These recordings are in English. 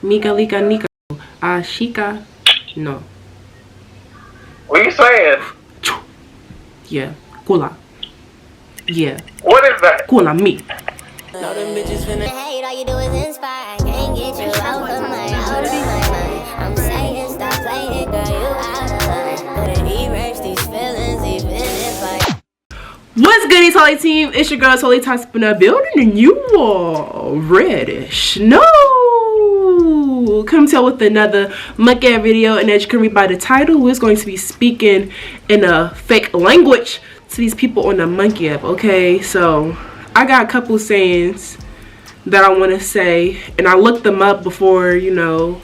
Mika lika nika. Ashika. No. What are you saying? Yeah. Kula. Yeah. What is that? Kula me. Know them bitches finna hate, all you do is inspire. Can't get you out of my mind. I'm saying stop playing, girl, you out of line. Couldn't erase these feelings even if I. What's good, Talli team? It's your girl Talli in the building, and you are reddish. No, come tell with another monkey video, and as you can read by the title, we're going to be speaking in a fake language to these people on the monkey app. Okay, so I got a couple sayings that I want to say, and I looked them up before, you know,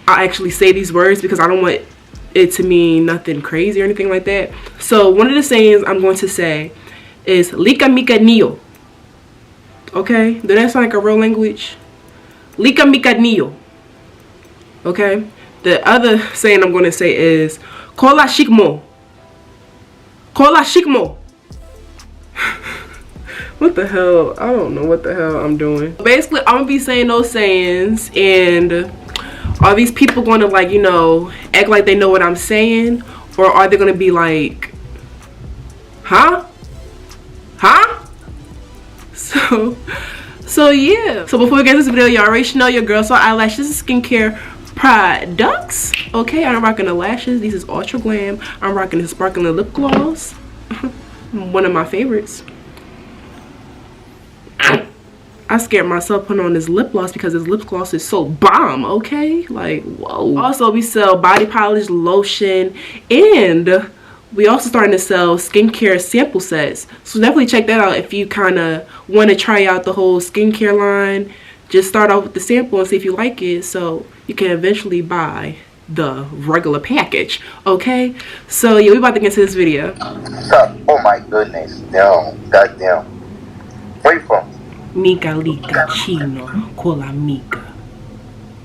I actually say these words because I don't want it to mean nothing crazy or anything like that. So one of the sayings I'm going to say is Lika Mika Neo. Okay, does that sound like a real language? Lika Mika Neo. Okay, the other saying I'm going to say is Kola Shikmo. Kola Shikmo. What the hell? I don't know what the hell I'm doing. Basically, I'm gonna be saying those sayings, and are these people going to, like, you know, act like they know what I'm saying, or are they going to be like, huh? So yeah. So before we get into this video, you already should know your girl saw eyelashes and skincare products. Okay, I'm rocking the lashes. These is Ultra Glam. I'm rocking the sparkling lip gloss. One of my favorites. I scared myself putting on this lip gloss because this lip gloss is so bomb, okay? Like, whoa. Also, we sell body polish, lotion, and we also starting to sell skincare sample sets. So definitely check that out if you kind of want to try out the whole skincare line. Just start off with the sample and see if you like it, so you can eventually buy the regular package, okay? So yeah, we about to get into this video. Oh my goodness. Damn. Goddamn. Where you from? Mika lika chino kola mika.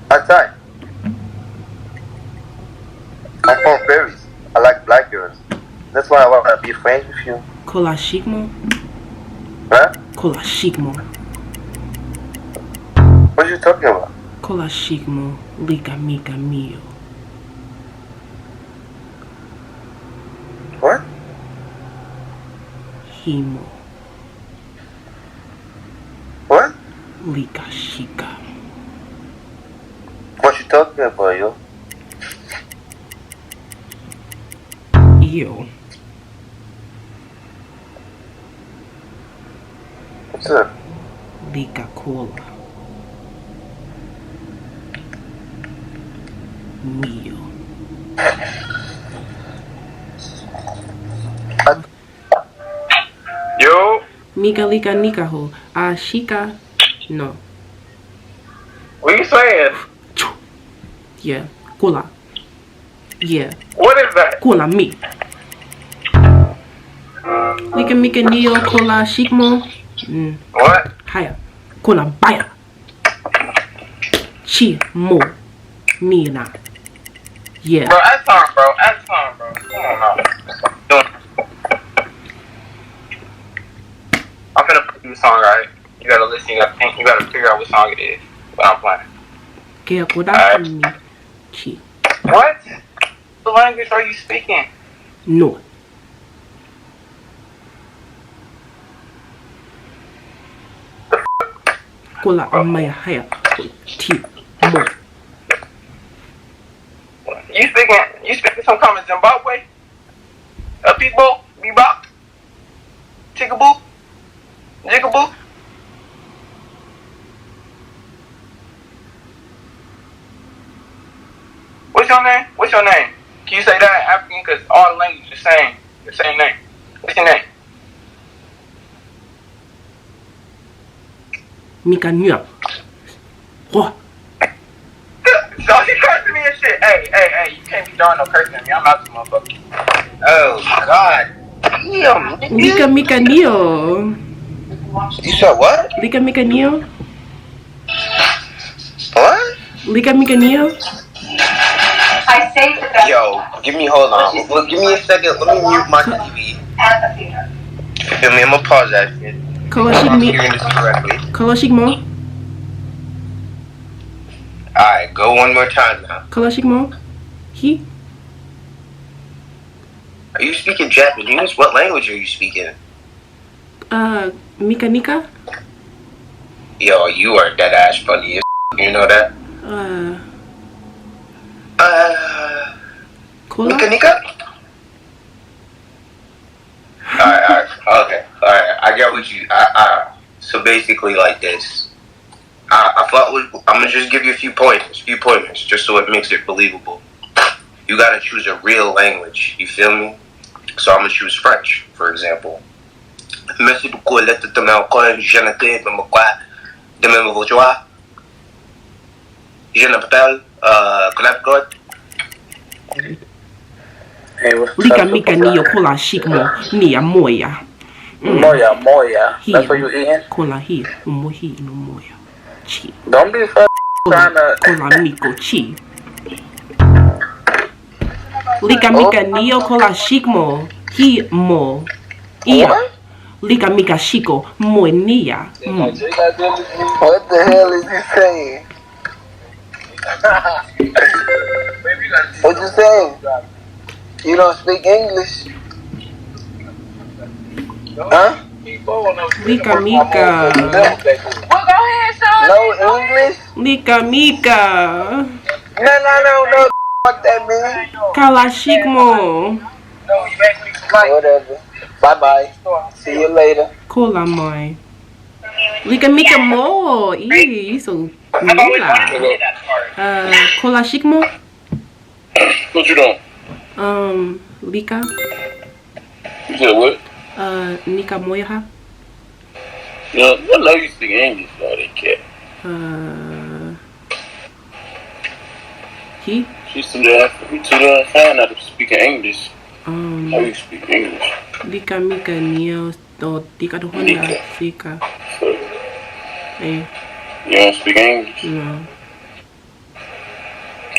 Tattii. I'm from Paris. I like black girls. That's why I want to be friends with you. Kola shikmo. Huh? Kola shikmo. What are you talking about? Kola shikmo lika mika mio. What? Himo What? lika shika. What you talking about, yo? Yo. What's up? Lika cola. Mio. Yo? Mika lika nika ho. Ashika. No. What are you saying? Yeah. Cola. Yeah. What is that? Cola me. Lika mika neo cola shikmo. What? Haya. Cola baya. Chi mo. Mina. Yeah. Bro, that's time, bro. That's time, bro. Come on now. I'm finna put you a song, right? You gotta listen, you gotta think, you gotta figure out what song it is. What I'm playing. Kaya koda mi. Chi. What? What language are you speaking? No. Cola amaya haya. Ti mo. You speaking some kind of Zimbabwe? A people? Bebop? Tickaboo? Jiggaboo? What's your name? What's your name? Can you say that African? Because all the languages are saying the same name. What's your name? Mika nya. What? So you cursing me and shit. Hey, you can't be doing no cursing at me. I'm out this motherfucker. Oh, God. Damn. Lika mika neo. You said what? Lika mika neo. What? Lika mika neo. I say that. Yo, hold on. Well, give me a second. Let me mute my TV. You feel me? I'm gonna pause that shit. Kola I'm shikmo. hearing this correctly. Kola shikmo. Alright, go one more time now. Kalashikmo. He. Are you speaking Japanese? What language are you speaking? Mika Nika. Yo, you are dead ass funny as you know that? Kola? Nika? Alright, okay, alright, I get what you, so basically like this. I thought I'm gonna just give you a few pointers, just so it makes it believable. You gotta choose a real language, you feel me? So I'm gonna choose French, for example. Merci beaucoup, lettre de mon coin, je ne sais pas quoi, de même voix. Je m'appelle, Connecticut. Hey, what's Lika Mika Niyo Kola Shikmo Nia Moya. Moya. That's what you eating? Kola Hi, Mohi, no Moya. Chi. Don't be trying to. Kola Miko Chi. Lika Mika Niyo Kola Shikmo Hi Mo. Iya. What? Lika Mika Shiko Mo Nia. What the hell is he saying? What you saying? You don't speak English? Huh? Lika Mika. Well, go ahead, son. No English? Lika Mika. No. What that mean? Kala Shikmo. Whatever. Bye. See you later. Kola Moi. Lika Mika Mo. You so mila. Kola Shikmo. What you doing? Lika. You said what? Nika Moya. Yeah, I know you speak English, though, that cat. He. She's too damn fine out of speaking English. I know you speak English. Lika Mika Neo to Tika do Honda Sika. So, Hey. you don't speak English? No.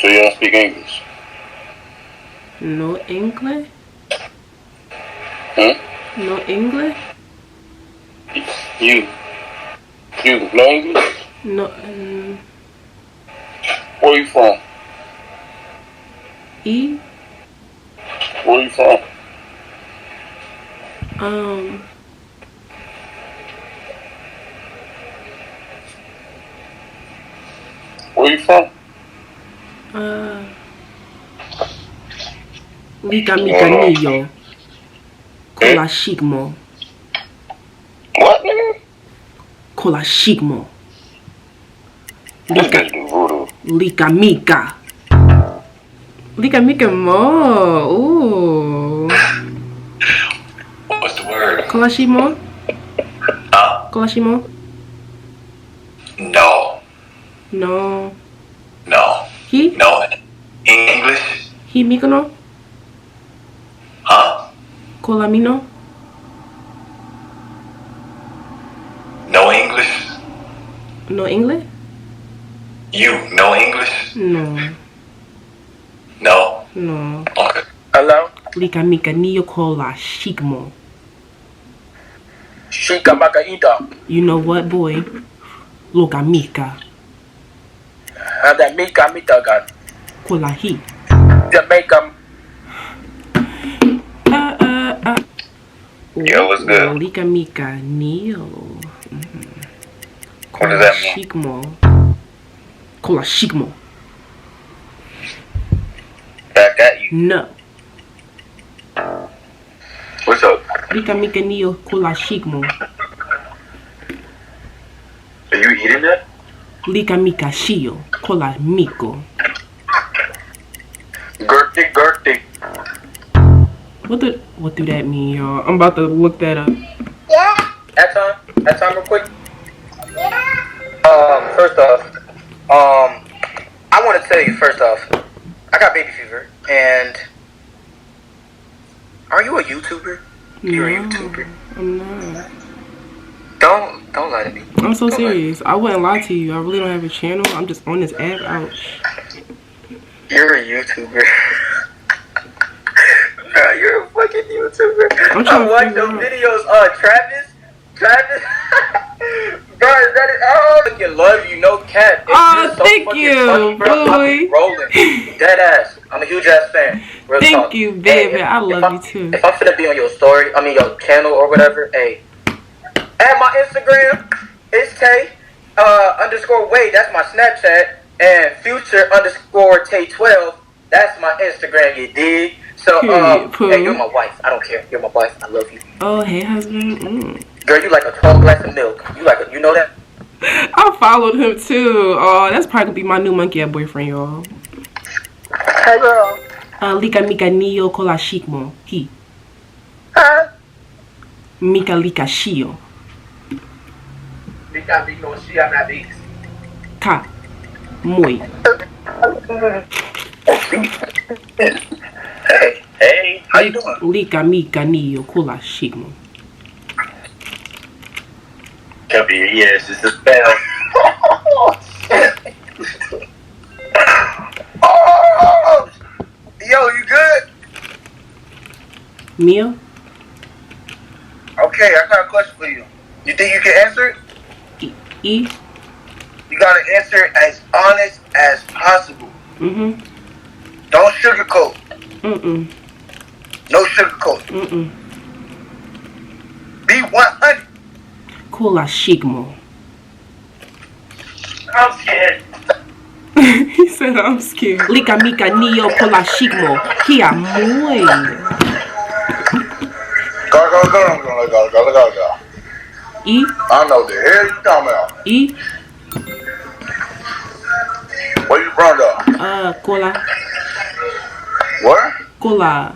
So you don't speak English? No English? Huh? No English? You no English? No. Where you from? E. Where you from? Where you from? Lika Mika Niyo. Kola Shikmo. What, nigga? Kola Shikmo. This bitch do voodoo. Lika Mika. Lika Mika Mo. Ooh. What's the word? Kola Shimo? Kola Shimo? No. No. No. He? No. In English? He Mikono? Huh? Kola Mino? No English? No English? You know English? No. No. No. Okay. Hello? Lika Mika Niyo Kola Shikmo. Shika Maka Ida. You know what, boy? Loka Mika. That Mika gan. Kola Hi. Jamaica. Yo, what's good? Lika Mika Niyo. What does that mean? Shikmo. Kola Shikmo. Back at you. No. What's up? Lika Mika Niyo Kola Shikmo. Are you eating that? Lika Mika Shio. Kola Miko. Gertie. What do that mean, y'all? I'm about to look that up. That time real quick. First off, I want to tell you first off, I got baby fever, and are you a YouTuber? You're a YouTuber. I'm not. Don't lie to me. I'm so Don't serious. I wouldn't lie to you. I really don't have a channel. I'm just on this app. Ouch. You're a YouTuber. Bro, you're a fucking YouTuber. I'm trying I to watched figure those out. videos. Travis. Bro, is that it? Oh, fucking love you, no cap. Oh, thank you, boy. Rolling, dead ass. I'm a huge ass fan. Real Thank talk. you, baby. Hey, I love you too. If I'm finna be on your story, your channel or whatever, hey, add my Instagram. It's Tay _ Wade. That's my Snapchat, and Future _ Tay12. That's my Instagram. You dig? So, hey, you're my wife. I don't care. You're my wife. I love you. Oh, hey, husband. Girl, you like a tall glass of milk. You know that? I followed him too. Oh, that's probably gonna be my new monkey ass boyfriend, y'all. Hey, girl. Lika mika niyo kola shikmo. He. Huh? Mika lika shio. Mika no shia na bis. Ka. Moi. Hey, how you doing? Lika mika niyo kola shikmo. Cover your ears, it's a spell. Oh, yo, you good? Mia? Okay, I got a question for you. You think you can answer it? E? You gotta answer it as honest as possible. Mm-hmm. Don't sugarcoat. Mm-mm. No sugarcoat. Mm-mm. Be 100. Kola shikmo. I'm scared. He said I'm scared. Lika mika niyo kola shikmo. Kia moi. Go. E? I know the hell you talking about. E? Where you from though? Kola. What? Kola.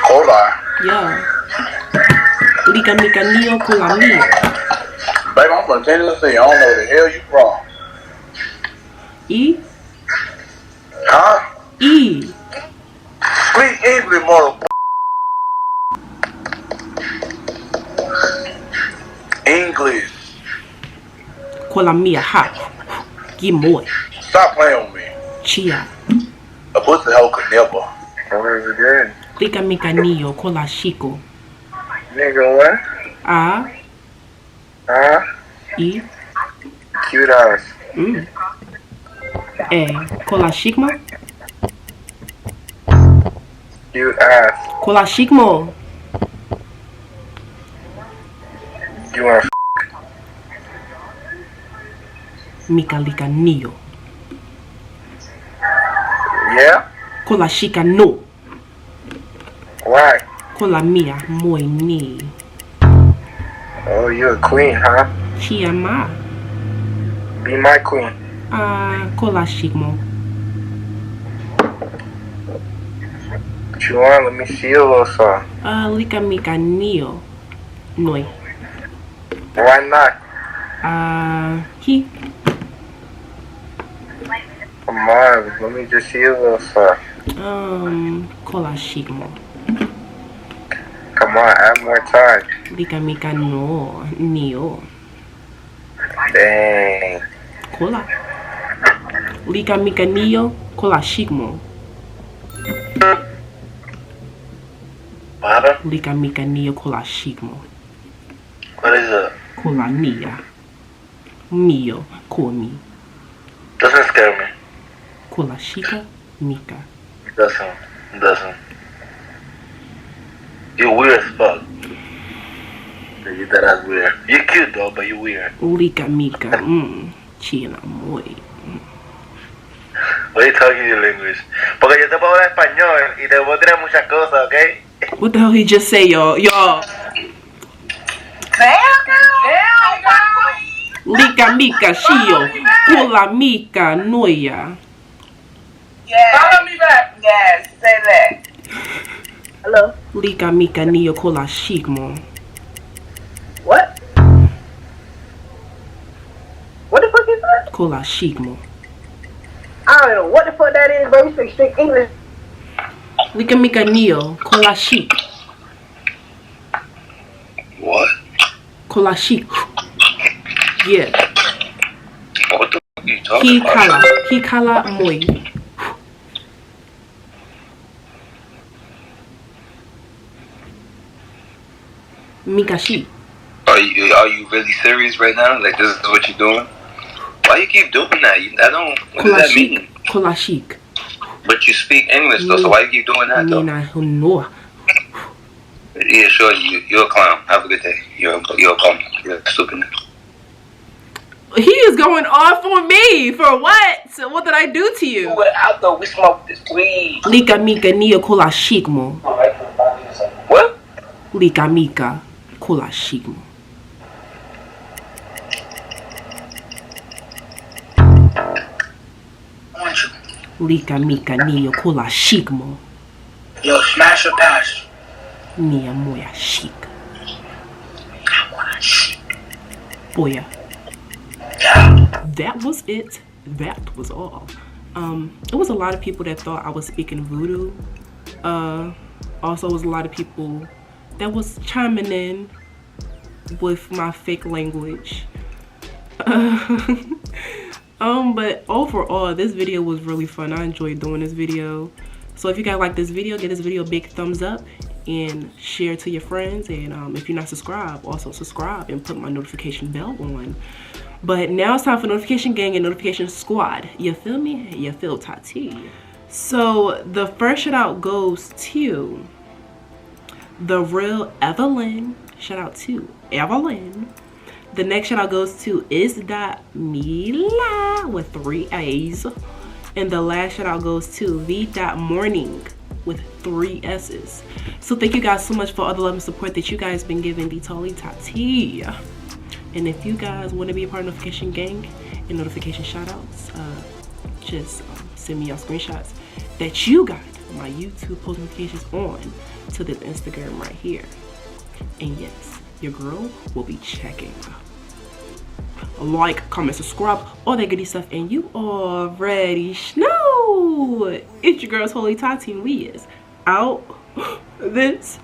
Cola. Yeah. Lika mika niyo kola mia. Baby, I'm from Tennessee. I don't know the hell you from. E? Huh? E. Speak English, mother. English. Kola mia ha. Gimoi. Stop playing with me. Chia. A pussy hoe could never. What is it good? Lika mika niyo kola shiko. Nigga, what? A. E. Cute ass. Kola shikmo. Cute ass. Kola shikmo. You wanna Mika lika niyo. Yeah? Kola shika no. Why? Kola mia moi ni. Oh, you a queen, huh? Chia ma. Be my queen. Kola shikmo. What you want? Let me see a little song. Lika mika niyo. Noi. Why not? He. Come on, let me just see a little song. Kola shikmo. Come on, add more time. Lika mika no. Niyo. Dang. Kola. Lika mika niyo. Kola shikmo. Mara? Lika mika niyo kola shikmo. What is it? Kola nia. Mio. Komi. Doesn't scare me. Kola shika. Mika. Doesn't. You're weird as fuck. You that ass weird. You're cute though, but you're weird. Lika mika. China moi. Why are you talking your language? Porque yo te puedo hablar español y te puedo tirar muchas cosas, ¿ok? What the hell he just say, y'all? Y'all. Damn, girl. Lika mika shio. Kola mika noya. Yes. Follow me back. Yes, say that. Hello. Lika mika niyo kola shikmo. What? What the fuck is that? Kola shikmo. I don't know what the fuck that is, bro. You speak straight English. Lika mika niyo kola shik. What? Kola shik. Yeah. What the fuck are you talking about? He kala moi. Mika shi. Are you really serious right now? Like, this is what you're doing? Why you keep doing that? I don't. What does that mean? Kolashik. But you speak English though, so why you keep doing that though? No. Yeah, sure. You're a clown. Have a good day. You're a bum. You're a stupid. He is going off on me for what? So what did I do to you? We went out though. We smoked this weed. Lika mika nia kolashik mo. What? Lika mika kolashik mo. Lika mika nia kolashik mo. Yo, smash or pass? Nia moya shik. Boya. That was it. That was all. It was a lot of people that thought I was speaking voodoo. Also, it was a lot of people that was chiming in with my fake language. But overall, this video was really fun. I enjoyed doing this video. So if you guys like this video, give this video a big thumbs up and share it to your friends. And if you're not subscribed, also subscribe and put my notification bell on. But now it's time for Notification Gang and Notification Squad. You feel me? You feel Tattii. So the first shout out goes to the real Evelyn. Shout out to Evelyn. The next shout out goes to is.mila with 3 A's. And the last shout out goes to v.morning with 3 S's. So thank you guys so much for all the love and support that you guys been giving the Talli Tattii. And if you guys want to be a part of Notification Gang and Notification Shoutouts, just send me your screenshots that you got my YouTube post notifications on to this Instagram right here. And yes, your girl will be checking. Like, comment, subscribe, all that goody stuff, and you already know it's your girl Talli Tattii, and we is out this.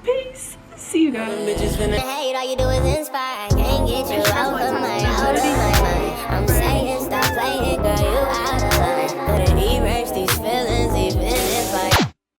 Peace. See you guys. Hate, all you do is inspire. Can't get you out of my